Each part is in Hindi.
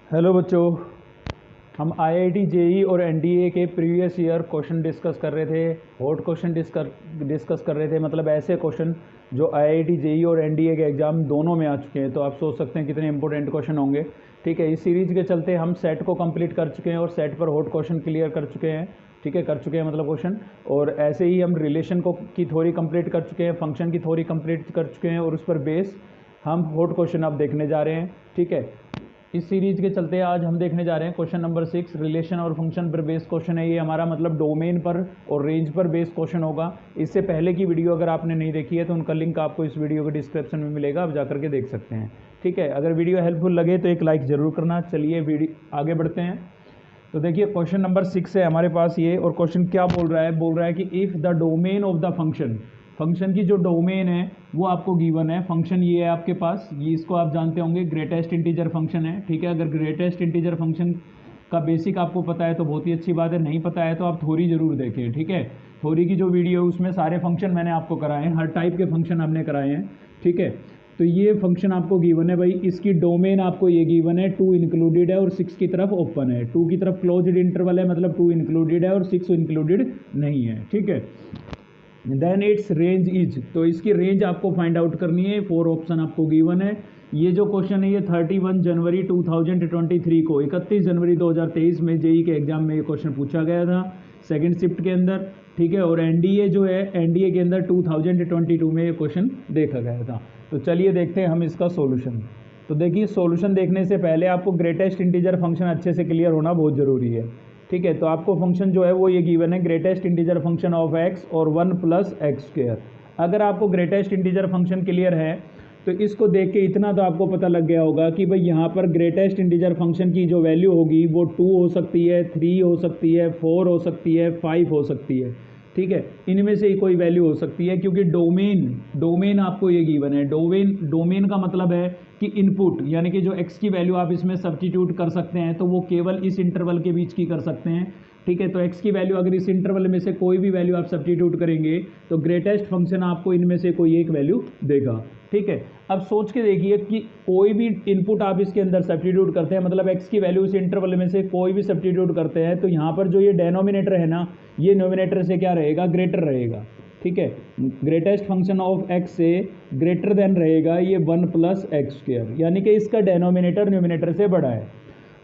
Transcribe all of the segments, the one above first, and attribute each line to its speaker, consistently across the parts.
Speaker 1: हेलो बच्चों, हम आईआईटी जेई और एनडीए के प्रीवियस ईयर क्वेश्चन डिस्कस कर रहे थे। हॉट क्वेश्चन डिस्कस कर रहे थे, मतलब ऐसे क्वेश्चन जो आईआईटी जेई और एनडीए के एग्ज़ाम दोनों में आ चुके हैं। तो आप सोच सकते हैं कितने इंपॉर्टेंट क्वेश्चन होंगे। ठीक है, इस सीरीज़ के चलते हम सेट को कंप्लीट कर चुके हैं और सेट पर हॉट क्वेश्चन क्लियर कर चुके हैं। ठीक है, कर चुके हैं मतलब क्वेश्चन। और ऐसे ही हम रिलेशन को की थ्योरी कंप्लीट कर चुके हैं, फंक्शन की थ्योरी कंप्लीट कर चुके हैं, और उस पर बेस हम हॉट क्वेश्चन अब देखने जा रहे हैं। ठीक है, इस सीरीज के चलते आज हम देखने जा रहे हैं क्वेश्चन नंबर 6। रिलेशन और फंक्शन पर बेस्ड क्वेश्चन है ये हमारा, मतलब डोमेन पर और रेंज पर बेस्ड क्वेश्चन होगा। इससे पहले की वीडियो अगर आपने नहीं देखी है तो उनका लिंक आपको इस वीडियो के डिस्क्रिप्शन में मिलेगा, आप जाकर के देख सकते हैं। ठीक है, अगर वीडियो हेल्पफुल लगे तो एक लाइक ज़रूर करना। चलिए वीडियो आगे बढ़ते हैं। तो देखिए क्वेश्चन नंबर 6 है हमारे पास ये, और क्वेश्चन क्या बोल रहा है कि if the domain of the function, function की जो डोमेन है वो आपको गिवन है। फंक्शन ये है आपके पास, ये इसको आप जानते होंगे ग्रेटेस्ट इंटीजर फंक्शन है। ठीक है, अगर ग्रेटेस्ट इंटीजर फंक्शन का बेसिक आपको पता है तो बहुत ही अच्छी बात है, नहीं पता है तो आप थ्योरी जरूर देखें। ठीक है, थ्योरी की जो वीडियो है उसमें सारे फंक्शन मैंने आपको कराए हैं, हर टाइप के फंक्शन हमने कराए हैं। ठीक है, तो ये फंक्शन आपको गिवन है भाई, इसकी डोमेन आपको ये गिवन है, 2 इंक्लूडेड है और 6 की तरफ ओपन है। 2 की तरफ क्लोज्ड इंटरवल है, मतलब 2 इंक्लूडेड है और 6 इंक्लूडेड नहीं है। ठीक है, देन इट्स रेंज इज, तो इसकी रेंज आपको फाइंड आउट करनी है। 4 ऑप्शन आपको गिवन है। ये जो क्वेश्चन है ये 31 जनवरी 2023 को, 31 जनवरी 2023 में जेई के एग्जाम में ये क्वेश्चन पूछा गया था सेकंड शिफ्ट के अंदर। ठीक है, और एनडीए जो है एनडीए के अंदर 2022 में ये क्वेश्चन देखा गया था। तो चलिए देखते हैं हम इसका सॉल्यूशन। तो देखिए सॉल्यूशन देखने से पहले आपको ग्रेटेस्ट इंटीजर फंक्शन अच्छे से क्लियर होना बहुत ज़रूरी है। ठीक है, तो आपको फंक्शन जो है वो ये गिवन है, greatest integer function of x और 1 + x²। अगर आपको ग्रेटेस्ट इंटीजर फंक्शन क्लियर है तो इसको देख के इतना तो आपको पता लग गया होगा कि भाई यहाँ पर ग्रेटेस्ट इंटीजर फंक्शन की जो वैल्यू होगी वो 2 हो सकती है, 3 हो सकती है, 4 हो सकती है, 5 हो सकती है। ठीक है, इनमें से ही कोई वैल्यू हो सकती है, क्योंकि डोमेन आपको ये गिवन है। डोमेन का मतलब है कि इनपुट, यानी कि जो x की वैल्यू आप इसमें सब्स्टिट्यूट कर सकते हैं तो वो केवल इस इंटरवल के बीच की कर सकते हैं। ठीक है, तो x की वैल्यू अगर इस इंटरवल में से कोई भी वैल्यू आप सब्स्टिट्यूट करेंगे तो ग्रेटेस्ट फंक्शन आपको इनमें से कोई एक वैल्यू देगा। ठीक है, अब सोच के देखिए कि कोई भी इनपुट आप इसके अंदर सब्स्टिट्यूट करते हैं, मतलब x की वैल्यू इस इंटरवल में से कोई भी सब्स्टिट्यूट करते हैं, तो यहाँ पर जो ये डेनोमिनेटर है ना, ये न्यूमिनेटर से क्या रहेगा, ग्रेटर रहेगा। ठीक है, ग्रेटेस्ट फंक्शन ऑफ x से ग्रेटर देन रहेगा ये 1 + x², यानी कि इसका डेनोमिनेटर न्यूमिनेटर से बड़ा है।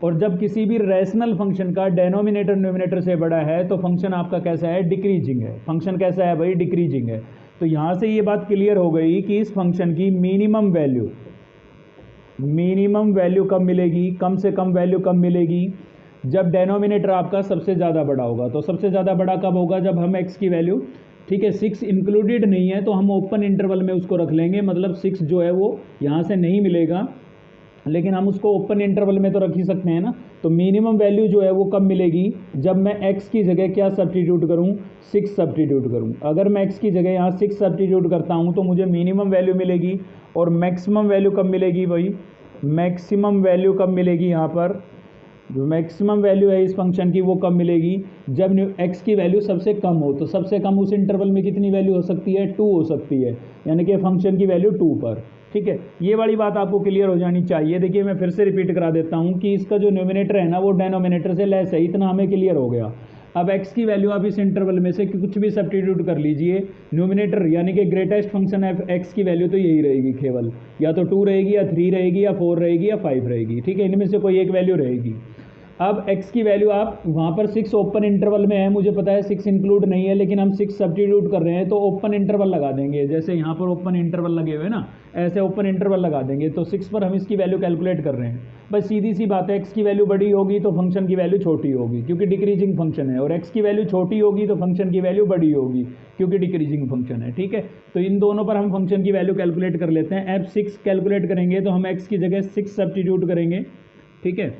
Speaker 1: और जब किसी भी रैशनल फंक्शन का डेनोमिनेटर न्यूमिनेटर से बड़ा है तो फंक्शन आपका कैसा है, डिक्रीजिंग है। फंक्शन कैसा है भाई, डिक्रीजिंग है। तो यहाँ से ये बात क्लियर हो गई कि इस फंक्शन की मिनिमम वैल्यू कब मिलेगी, कम से कम वैल्यू कब मिलेगी, जब डेनोमिनेटर आपका सबसे ज़्यादा बड़ा होगा। तो सबसे ज़्यादा बड़ा कब होगा, जब हम x की वैल्यू, ठीक है 6 इंक्लूडेड नहीं है तो हम ओपन इंटरवल में उसको रख लेंगे, मतलब 6 जो है वो यहाँ से नहीं मिलेगा, लेकिन हम उसको ओपन इंटरवल में तो रख ही सकते हैं ना। तो मिनिमम वैल्यू जो है वो कब मिलेगी, जब मैं x की जगह क्या सब्स्टिट्यूट करूं, 6 सब्स्टिट्यूट करूं। अगर मैं x की जगह यहाँ 6 सब्स्टिट्यूट करता हूं तो मुझे मिनिमम वैल्यू मिलेगी। और मैक्सिमम वैल्यू कब मिलेगी भाई, मैक्सिमम वैल्यू कब मिलेगी, यहाँ पर जो मैक्सिमम वैल्यू है इस फंक्शन की वो कब मिलेगी, जब x की वैल्यू सबसे कम हो। तो सबसे कम उस इंटरवल में कितनी वैल्यू हो सकती है, 2 हो सकती है, यानी कि फंक्शन की वैल्यू 2 पर। ठीक है, ये वाली बात आपको क्लियर हो जानी चाहिए। देखिए मैं फिर से रिपीट करा देता हूँ कि इसका जो न्यूमिनेटर है ना वो डेनोमिनेटर से लेस है, इतना हमें क्लियर हो गया। अब x की वैल्यू आप इस इंटरवल में से कुछ भी सब्स्टिट्यूट कर लीजिए, न्यूमिनेटर यानी कि ग्रेटेस्ट फंक्शन है x की वैल्यू तो यही रहेगी केवल, या तो 2 रहेगी या 3 रहेगी या 4 रहेगी या 5 रहेगी। ठीक है, इनमें से कोई एक वैल्यू रहेगी। अब x की वैल्यू आप वहाँ पर 6 ओपन इंटरवल में है, मुझे पता है 6 इंक्लूड नहीं है, लेकिन हम 6 सब्स्टिट्यूट कर रहे हैं तो ओपन इंटरवल लगा देंगे। जैसे यहाँ पर ओपन इंटरवल लगे हुए ना, ऐसे ओपन इंटरवल लगा देंगे। तो 6 पर हम इसकी वैल्यू कैलकुलेट कर रहे हैं। बस सीधी सी बात है, x की वैल्यू बड़ी होगी तो फंक्शन की वैल्यू छोटी होगी, क्योंकि डिक्रीजिंग फंक्शन है, और x की वैल्यू छोटी होगी तो फंक्शन की वैल्यू बड़ी होगी, क्योंकि डिक्रीजिंग फंक्शन है। ठीक है, तो इन दोनों पर हम फंक्शन की वैल्यू कैलकुलेट कर लेते हैं। अब 6 कैलकुलेट करेंगे तो हम x की जगह 6 सब्स्टिट्यूट करेंगे। ठीक है,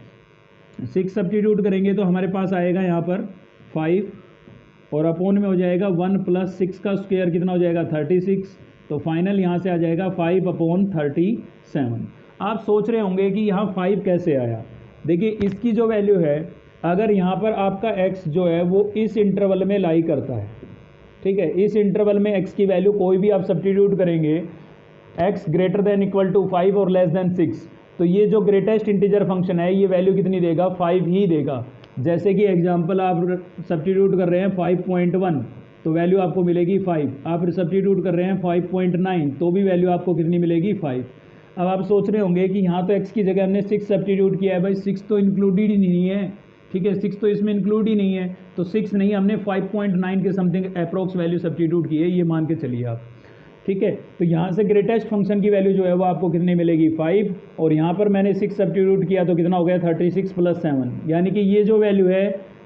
Speaker 1: 6 सब्स्टिट्यूट करेंगे तो हमारे पास आएगा यहाँ पर 5, और अपोन में हो जाएगा 1 + 6 का स्क्वायर, कितना हो जाएगा 36। तो फाइनल यहाँ से आ जाएगा 5/37। आप सोच रहे होंगे कि यहाँ 5 कैसे आया। देखिए इसकी जो वैल्यू है, अगर यहाँ पर आपका x जो है वो इस इंटरवल में लाई करता है, ठीक है, इस इंटरवल में x की वैल्यू कोई भी आप सब्स्टिट्यूट करेंगे, x > 5 और <6, तो ये जो ग्रेटेस्ट इंटीजर फंक्शन है ये वैल्यू कितनी देगा, 5 ही देगा। जैसे कि एग्जांपल आप सब्स्टिट्यूट कर रहे हैं 5.1 तो वैल्यू आपको मिलेगी 5, आप सब्स्टिट्यूट कर रहे हैं 5.9 तो भी वैल्यू आपको कितनी मिलेगी, 5। अब आप सोच रहे होंगे कि यहाँ तो x की जगह हमने 6 सब्स्टिट्यूट किया है, भाई 6 तो इंक्लूडेड ही नहीं है, ठीक है, 6 तो इसमें इंक्लूड ही नहीं है, तो 6 नहीं, हमने 5.9 के समथिंग अप्रोक्स वैल्यू सब्स्टिट्यूट की है, ये मान के चलिए आप, ठीक है। तो यहाँ से ग्रेटेस्ट फंक्शन की वैल्यू जो है वो आपको कितनी मिलेगी, 5, और यहाँ पर मैंने 6 सब्स्टिट्यूट किया तो कितना हो गया, 36 + 7, यानी कि ये जो वैल्यू है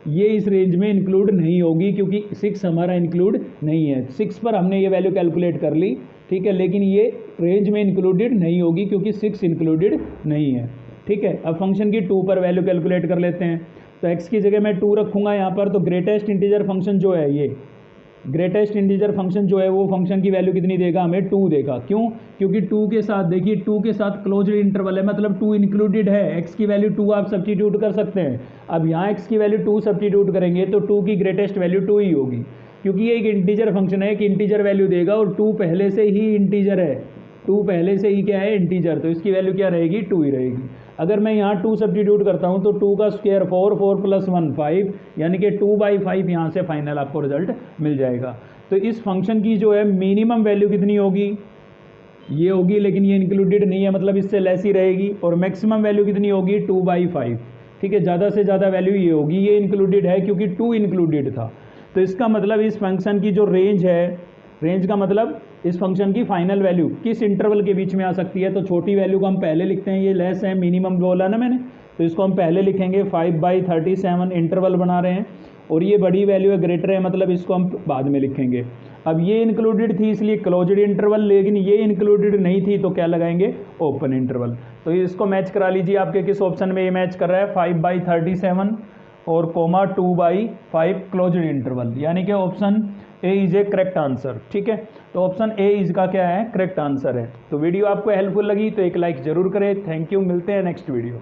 Speaker 1: ये इस रेंज में इंक्लूड नहीं होगी क्योंकि 6 हमारा इंक्लूड नहीं है। 6 पर हमने ये वैल्यू कैलकुलेट कर ली, ठीक है, लेकिन ये रेंज में इंक्लूडेड नहीं होगी क्योंकि 6 इंक्लूडेड नहीं है, ठीक है। अब फंक्शन की 2 पर वैल्यू कैलकुलेट कर लेते हैं, तो x की जगह मैं 2 रखूँगा यहाँ पर, तो ग्रेटेस्ट इंटीजर फंक्शन जो है ये ग्रेटेस्ट इंटीजर फंक्शन जो है वो फंक्शन की वैल्यू कितनी देगा, हमें 2 देगा। क्यों, क्योंकि 2 के साथ देखिए 2 के साथ क्लोज्ड इंटरवल है, मतलब 2 इंक्लूडेड है, x की वैल्यू 2 आप सब्स्टिट्यूट कर सकते हैं। अब यहाँ x की वैल्यू 2 सब्स्टिट्यूट करेंगे तो 2 की ग्रेटेस्ट वैल्यू 2 ही होगी, क्योंकि ये एक इंटीजर फंक्शन है, एक इंटीजर वैल्यू देगा और 2 पहले से ही इंटीजर है, 2 पहले से ही क्या है, इंटीजर, तो इसकी वैल्यू क्या रहेगी, 2 ही रहेगी। अगर मैं यहाँ 2 सब्स्टिट्यूट करता हूँ तो 2 का स्क्वायर 4, 4 + 1 5, यानी कि 2/5 यहाँ से फाइनल आपको रिजल्ट मिल जाएगा। तो इस फंक्शन की जो है मिनिमम वैल्यू कितनी होगी, ये होगी, लेकिन ये इंक्लूडेड नहीं है, मतलब इससे लेस ही रहेगी, और मैक्सिमम वैल्यू कितनी होगी, 2/5, ठीक है, ज़्यादा से ज़्यादा वैल्यू ये होगी, ये इंक्लूडेड है क्योंकि 2 इंक्लूडेड था। तो इसका मतलब इस फंक्शन की जो रेंज है, रेंज का मतलब इस फंक्शन की फाइनल वैल्यू किस इंटरवल के बीच में आ सकती है, तो छोटी वैल्यू को हम पहले लिखते हैं, ये लेस है, मिनिमम बोला ना मैंने, तो इसको हम पहले लिखेंगे, 5/37 इंटरवल बना रहे हैं, और ये बड़ी वैल्यू है, ग्रेटर है, मतलब इसको हम बाद में लिखेंगे। अब ये इंक्लूडेड थी इसलिए क्लोज्ड इंटरवल, लेकिन ये इंक्लूडेड नहीं थी तो क्या लगाएंगे, ओपन इंटरवल। तो इसको मैच करा लीजिए, आपके किस ऑप्शन में ये मैच कर रहा है, 5/37 और कोमा 2/5 क्लोज्ड इंटरवल, यानी कि option A is A correct answer, ठीक है। तो ऑप्शन ए इसका क्या है, करेक्ट आंसर है। तो वीडियो आपको हेल्पफुल लगी तो एक लाइक जरूर करें। थैंक यू, मिलते हैं नेक्स्ट वीडियो।